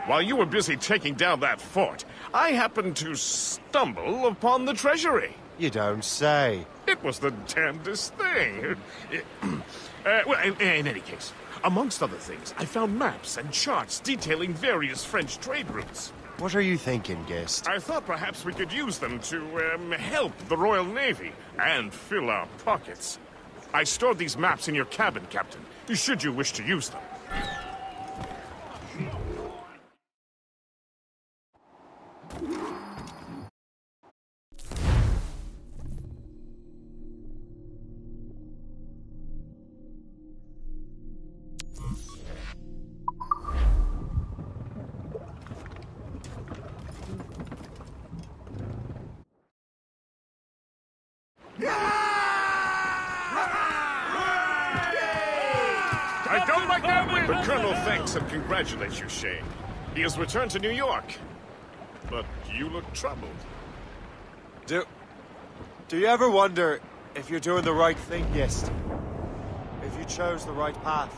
While you were busy taking down that fort, I happened to stumble upon the treasury. You don't say. It was the damnedest thing. Well, in any case, amongst other things, I found maps and charts detailing various French trade routes. What are you thinking, Gist? I thought perhaps we could use them to, help the Royal Navy and fill our pockets. I stored these maps in your cabin, Captain, should you wish to use them. I don't like that win! The Colonel thanks and congratulates you, Shane. He has returned to New York. But you look troubled. Do you ever wonder if you're doing the right thing, Gist? If you chose the right path?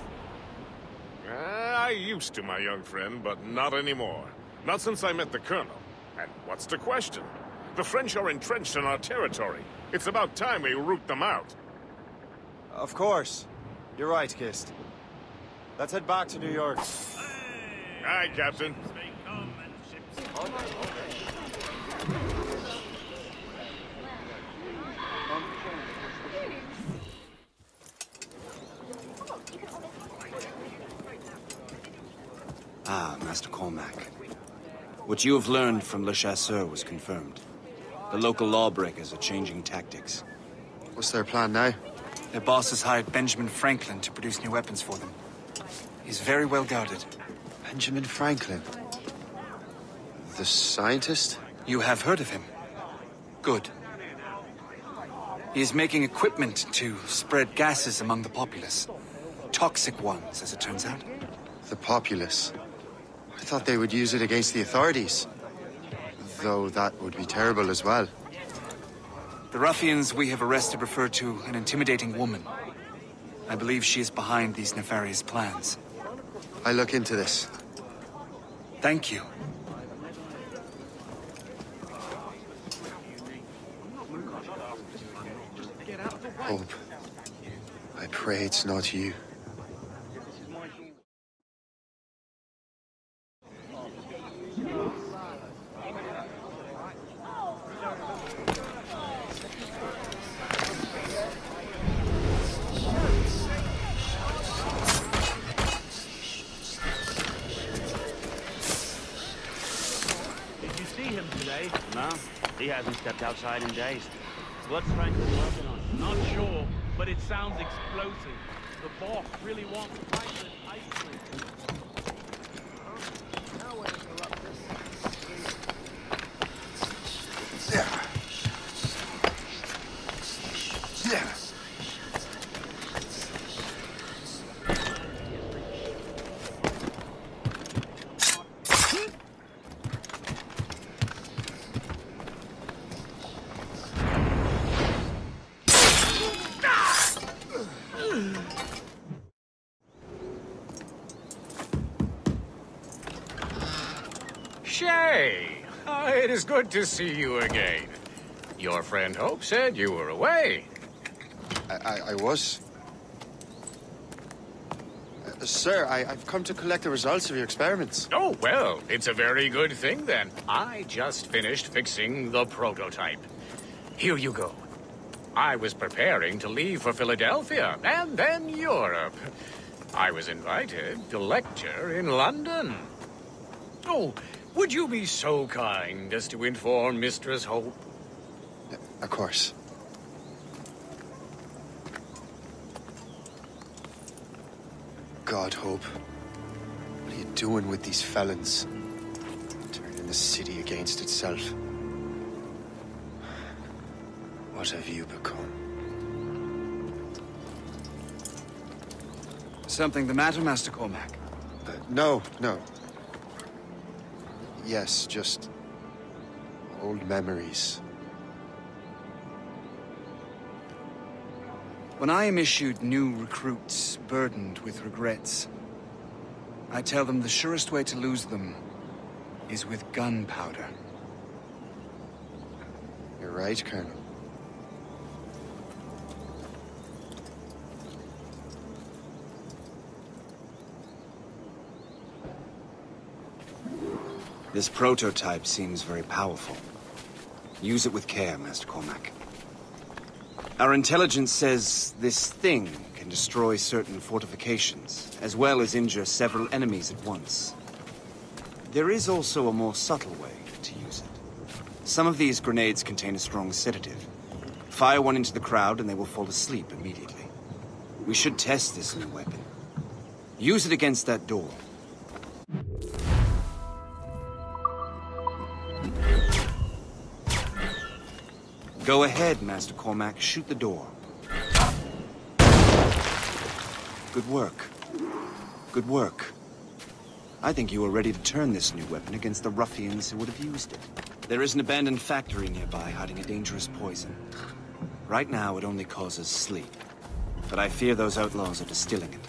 I used to, my young friend, but not anymore. Not since I met the Colonel. And what's the question? The French are entrenched in our territory. It's about time we root them out. Of course. You're right, Gist. Let's head back to New York. Aye, Captain. Ah, Master Cormac. What you have learned from Le Chasseur was confirmed. The local lawbreakers are changing tactics. What's their plan now? Their boss has hired Benjamin Franklin to produce new weapons for them. He's very well guarded. Benjamin Franklin? The scientist? You have heard of him? Good. He is making equipment to spread gases among the populace. Toxic ones, as it turns out. The populace? I thought they would use it against the authorities. Though that would be terrible as well. The ruffians we have arrested refer to an intimidating woman. I believe she is behind these nefarious plans. I'll look into this. Thank you. Hope. I pray it's not you. No, he hasn't stepped outside in days. What's Franklin working on? Not sure, but it sounds explosive. The boss really wants Franklin ice cream. Shay! It is good to see you again. Your friend Hope said you were away. I was. Sir, I've come to collect the results of your experiments. Oh, well, it's a very good thing then. I just finished fixing the prototype. Here you go. I was preparing to leave for Philadelphia and then Europe. I was invited to lecture in London. Oh, would you be so kind as to inform Mistress Hope? Of course. God, Hope. What are you doing with these felons? Turning the city against itself. What have you become? Something the matter, Master Cormac? No. Yes, just old memories. When I am issued new recruits burdened with regrets, I tell them the surest way to lose them is with gunpowder. You're right, Colonel. This prototype seems very powerful. Use it with care, Master Cormac. Our intelligence says this thing can destroy certain fortifications, as well as injure several enemies at once. There is also a more subtle way to use it. Some of these grenades contain a strong sedative. Fire one into the crowd and they will fall asleep immediately. We should test this new weapon. Use it against that door. Go ahead, Master Cormac. Shoot the door. Good work. Good work. I think you are ready to turn this new weapon against the ruffians who would have used it. There is an abandoned factory nearby hiding a dangerous poison. Right now, it only causes sleep. But I fear those outlaws are distilling it.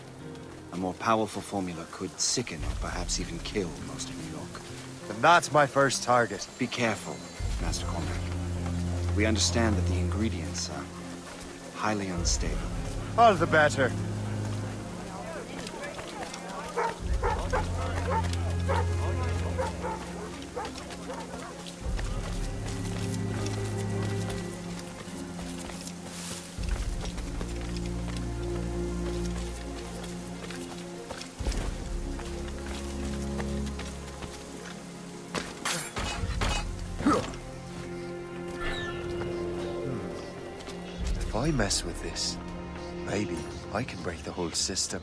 A more powerful formula could sicken or perhaps even kill most of New York. And that's my first target. Be careful, Master Cormac. We understand that the ingredients are highly unstable. All the better. If I mess with this, maybe I can break the whole system.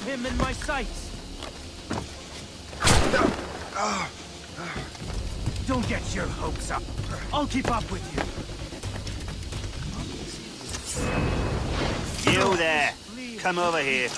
Him in my sights. Don't get your hopes up. I'll keep up with you. You there. Come over here.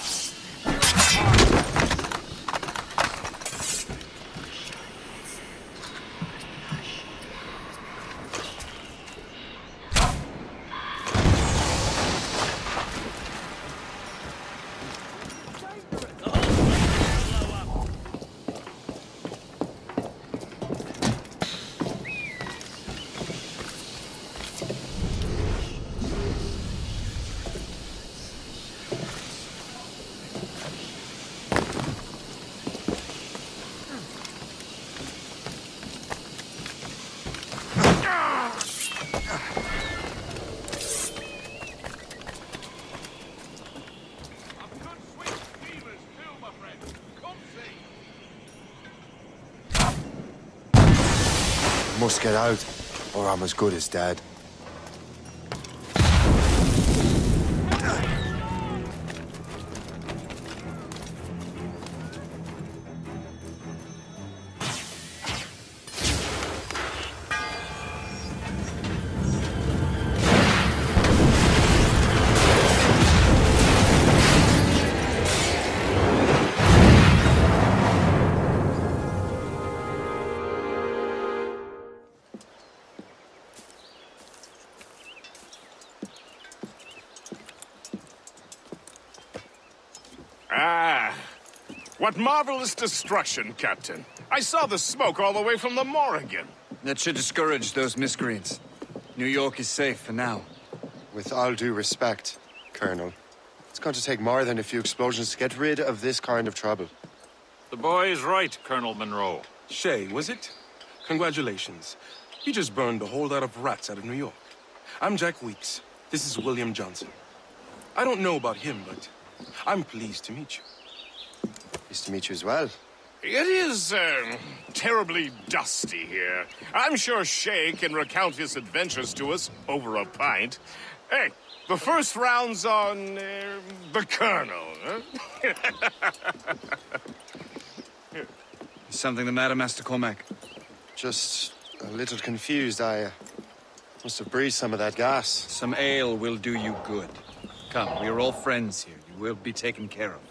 Must get out, or I'm as good as dead. Ah, what marvelous destruction, Captain. I saw the smoke all the way from the Morrigan. That should discourage those miscreants. New York is safe for now. With all due respect, Colonel, it's going to take more than a few explosions to get rid of this kind of trouble. The boy is right, Colonel Monroe. Shay, was it? Congratulations. You just burned a whole lot of rats out of New York. I'm Jack Weeks. This is William Johnson. I don't know about him, but I'm pleased to meet you. Pleased to meet you as well. It is, terribly dusty here. I'm sure Shay can recount his adventures to us over a pint. Hey, the first round's on, the Colonel, huh? Is something the matter, Master Cormac? Just a little confused. I must have breathed some of that gas. Some ale will do you good. Come, we are all friends here. You will be taken care of.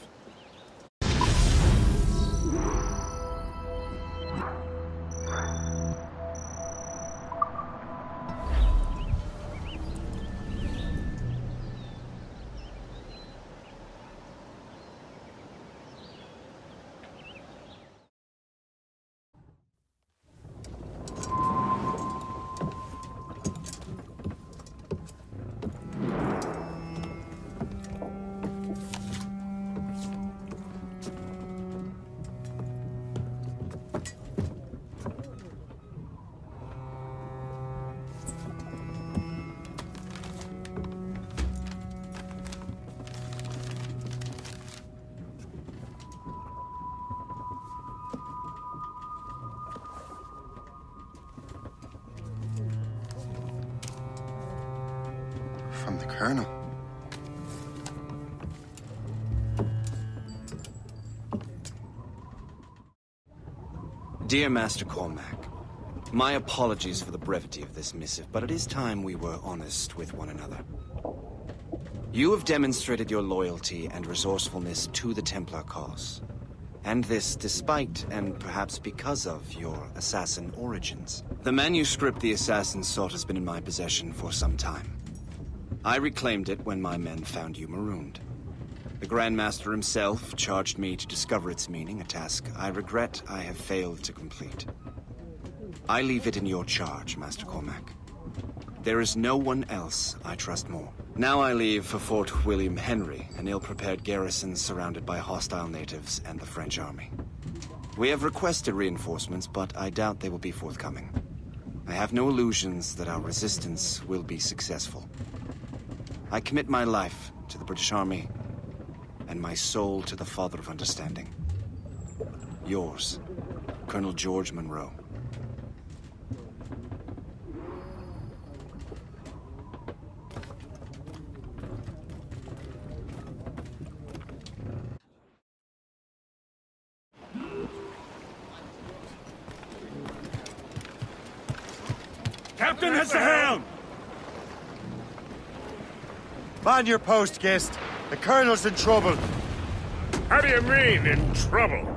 From the Colonel. Dear Master Cormac, my apologies for the brevity of this missive, but it is time we were honest with one another. You have demonstrated your loyalty and resourcefulness to the Templar cause. And this despite, and perhaps because of, your assassin origins. The manuscript the assassin sought has been in my possession for some time. I reclaimed it when my men found you marooned. The Grand Master himself charged me to discover its meaning, a task I regret I have failed to complete. I leave it in your charge, Master Cormac. There is no one else I trust more. Now I leave for Fort William Henry, an ill-prepared garrison surrounded by hostile natives and the French army. We have requested reinforcements, but I doubt they will be forthcoming. I have no illusions that our resistance will be successful. I commit my life to the British Army, and my soul to the Father of Understanding. Yours, Colonel George Monroe. Captain has the helm! Man your post, guest. The Colonel's in trouble. How do you mean, in trouble?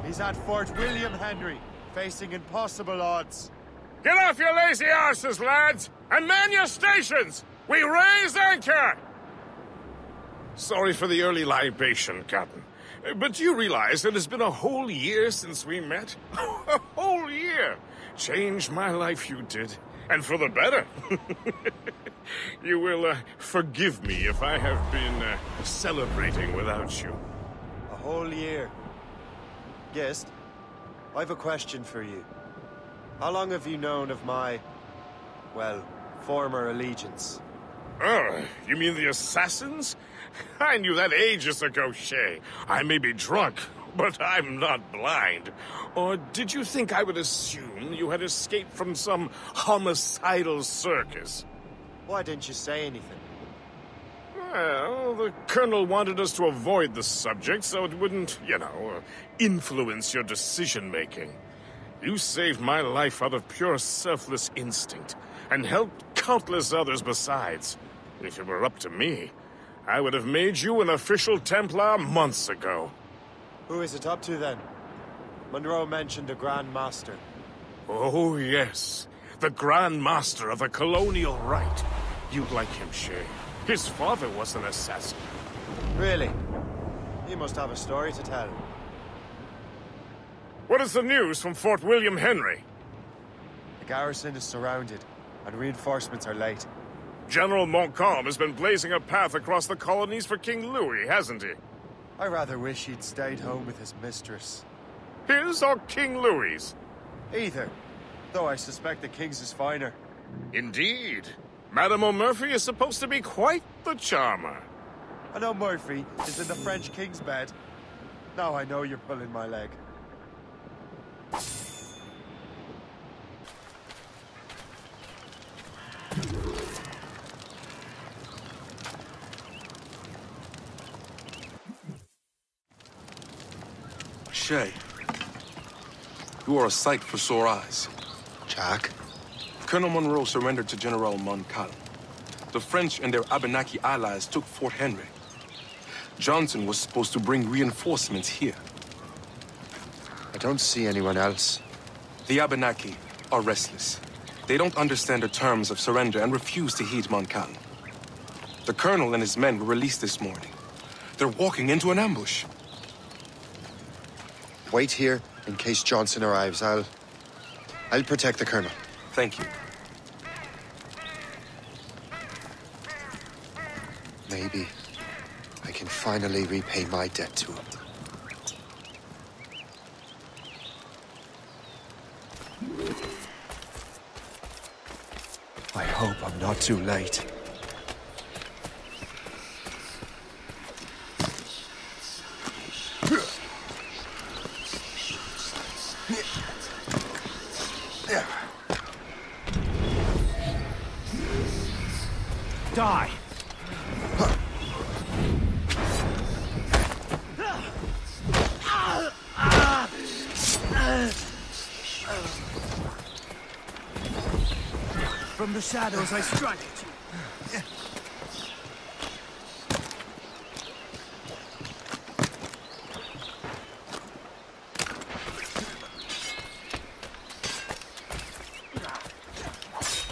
He's at Fort William Henry, facing impossible odds. Get off your lazy arses, lads, and man your stations! We raise anchor! Sorry for the early libation, Captain. But you realize it has been a whole year since we met? A whole year! Changed my life, you did. And for the better. You will forgive me if I have been celebrating without you. A whole year. Guest, I've a question for you. How long have you known of my, well, former allegiance? Oh, you mean the assassins? I knew that ages ago, Shay. I may be drunk, but I'm not blind. Or did you think I would assume you had escaped from some homicidal circus? Why didn't you say anything? Well, the Colonel wanted us to avoid the subject so it wouldn't, influence your decision-making. You saved my life out of pure selfless instinct, and helped countless others besides. If it were up to me, I would have made you an official Templar months ago. Who is it up to, then? Monroe mentioned the Grand Master. Oh, yes. The Grand Master of the Colonial Rite. You'd like him, Shay. His father was an assassin. Really? He must have a story to tell. What is the news from Fort William Henry? The garrison is surrounded, and reinforcements are late. General Montcalm has been blazing a path across the colonies for King Louis, hasn't he? I rather wish he'd stayed home with his mistress. His or King Louis's? Either, though I suspect the King's is finer. Indeed. Madame O'Murphy is supposed to be quite the charmer. I know Murphy is in the French King's bed. Now I know you're pulling my leg. Shay, you are a sight for sore eyes. Jack? Colonel Monroe surrendered to General Montcalm. The French and their Abenaki allies took Fort Henry. Johnson was supposed to bring reinforcements here. I don't see anyone else. The Abenaki are restless. They don't understand the terms of surrender and refuse to heed Montcalm. The colonel and his men were released this morning. They're walking into an ambush. Wait here in case Johnson arrives. I'll protect the colonel. Thank you. Maybe I can finally repay my debt to him. I hope I'm not too late. Die! From the shadows I strike at you.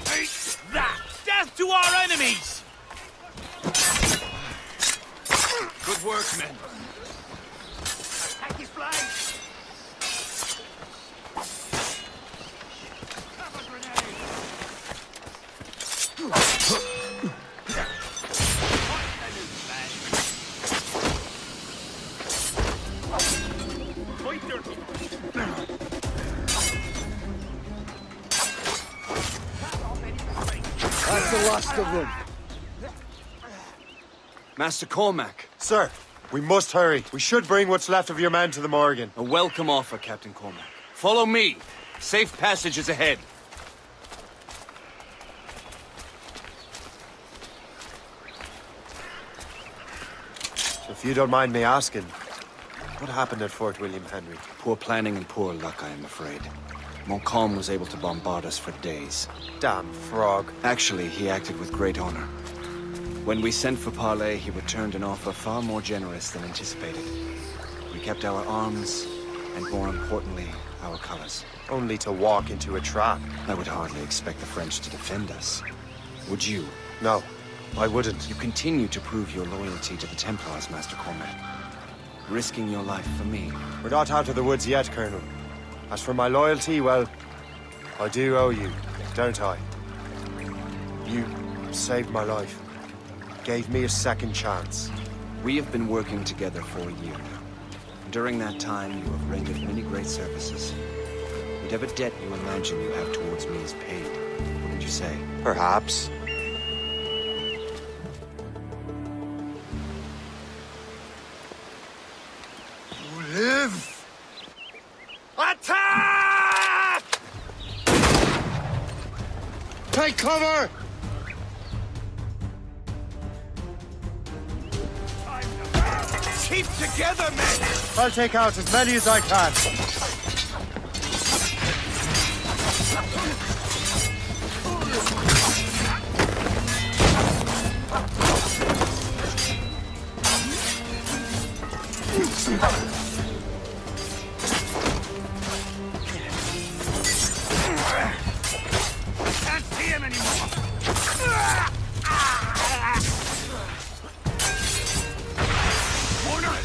Take that! Death to our enemies! Good work, men. Attack his flank! That's the last of them. Master Cormac. Sir, we must hurry. We should bring what's left of your men to the Morgan. A welcome offer, Captain Cormac. Follow me. Safe passage is ahead. If you don't mind me asking, what happened at Fort William Henry? Poor planning and poor luck, I am afraid. Montcalm was able to bombard us for days. Damn frog. Actually, he acted with great honor. When we sent for parley, he returned an offer far more generous than anticipated. We kept our arms, and more importantly, our colors. Only to walk into a trap. I would hardly expect the French to defend us. Would you? No, I wouldn't. You continue to prove your loyalty to the Templars, Master Cormac. Risking your life for me. We're not out of the woods yet, Colonel. As for my loyalty, well, I do owe you, don't I? You saved my life. Gave me a second chance. We have been working together for a year now. During that time, you have rendered many great services. Whatever debt you imagine you have towards me is paid, wouldn't you say? Perhaps. You live! Attack! Take cover! Keep together, men! I'll take out as many as I can. Can't see him anymore! Warner!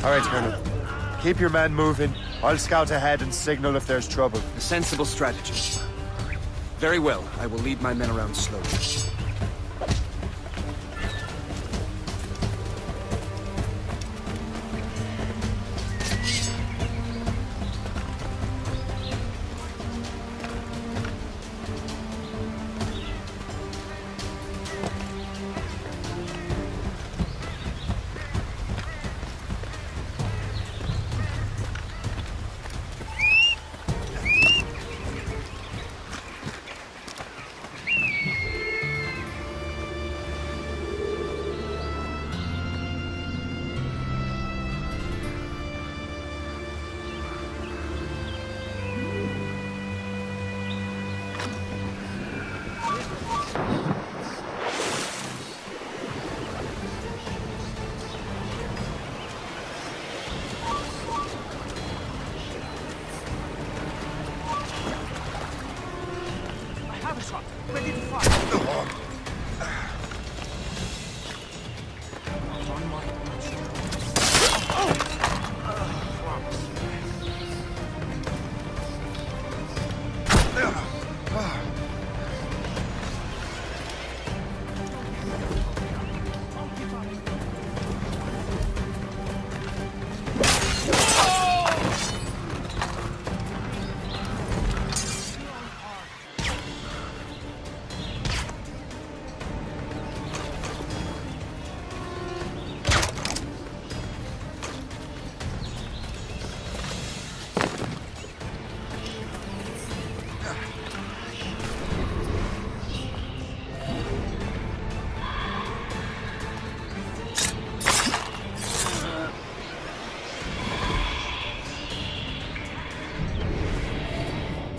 All right, Colonel. Keep your men moving. I'll scout ahead and signal if there's trouble. A sensible strategy. Very well. I will lead my men around slowly.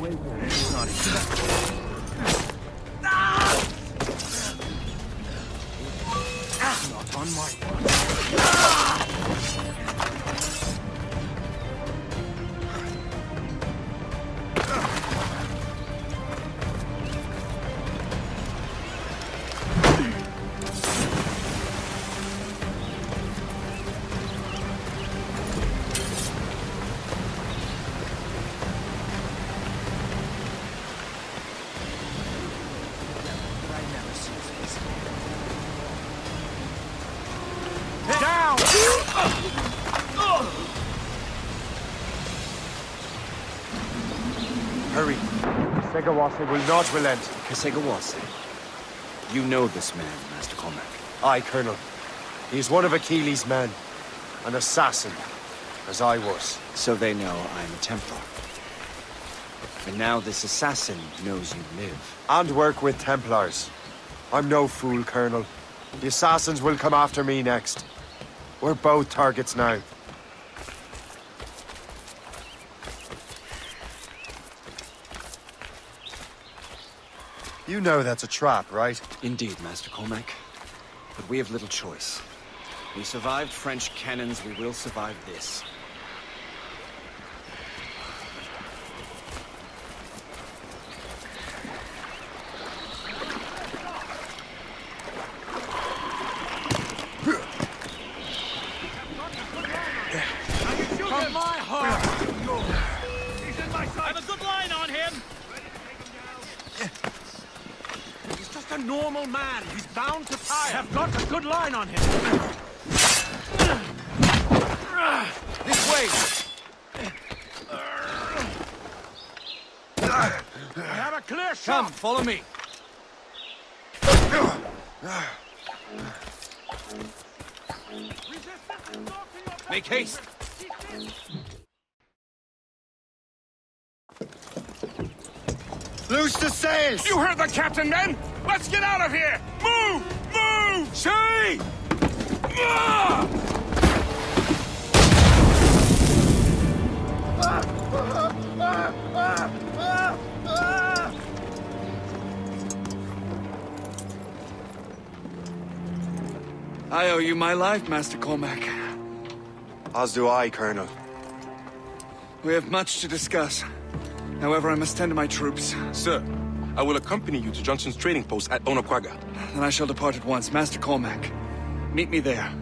Not on my watch. Hurry. Segawase will not relent. Kasegawase. You know this man, Master Cormac. Aye, Colonel. He is one of Achilles' men. An assassin, as I was. So they know I'm a Templar. And now this assassin knows you live. And work with Templars. I'm no fool, Colonel. The assassins will come after me next. We're both targets now. You know that's a trap, right? Indeed, Master Cormac. But we have little choice. We survived French cannons, we will survive this. From my heart! He's in my sight! I have a good line on him! He's just a normal man. He's bound to tire. I have got a good line on him. This way! I have a clear shot! Come, follow me. Make haste! Loose the sails! You heard the captain, men! Let's get out of here! Move! Move! See! I owe you my life, Master Cormac. As do I, Colonel. We have much to discuss. However, I must tend to my troops. Sir, I will accompany you to Johnson's trading post at Onakwaga. Then I shall depart at once. Master Cormac, meet me there.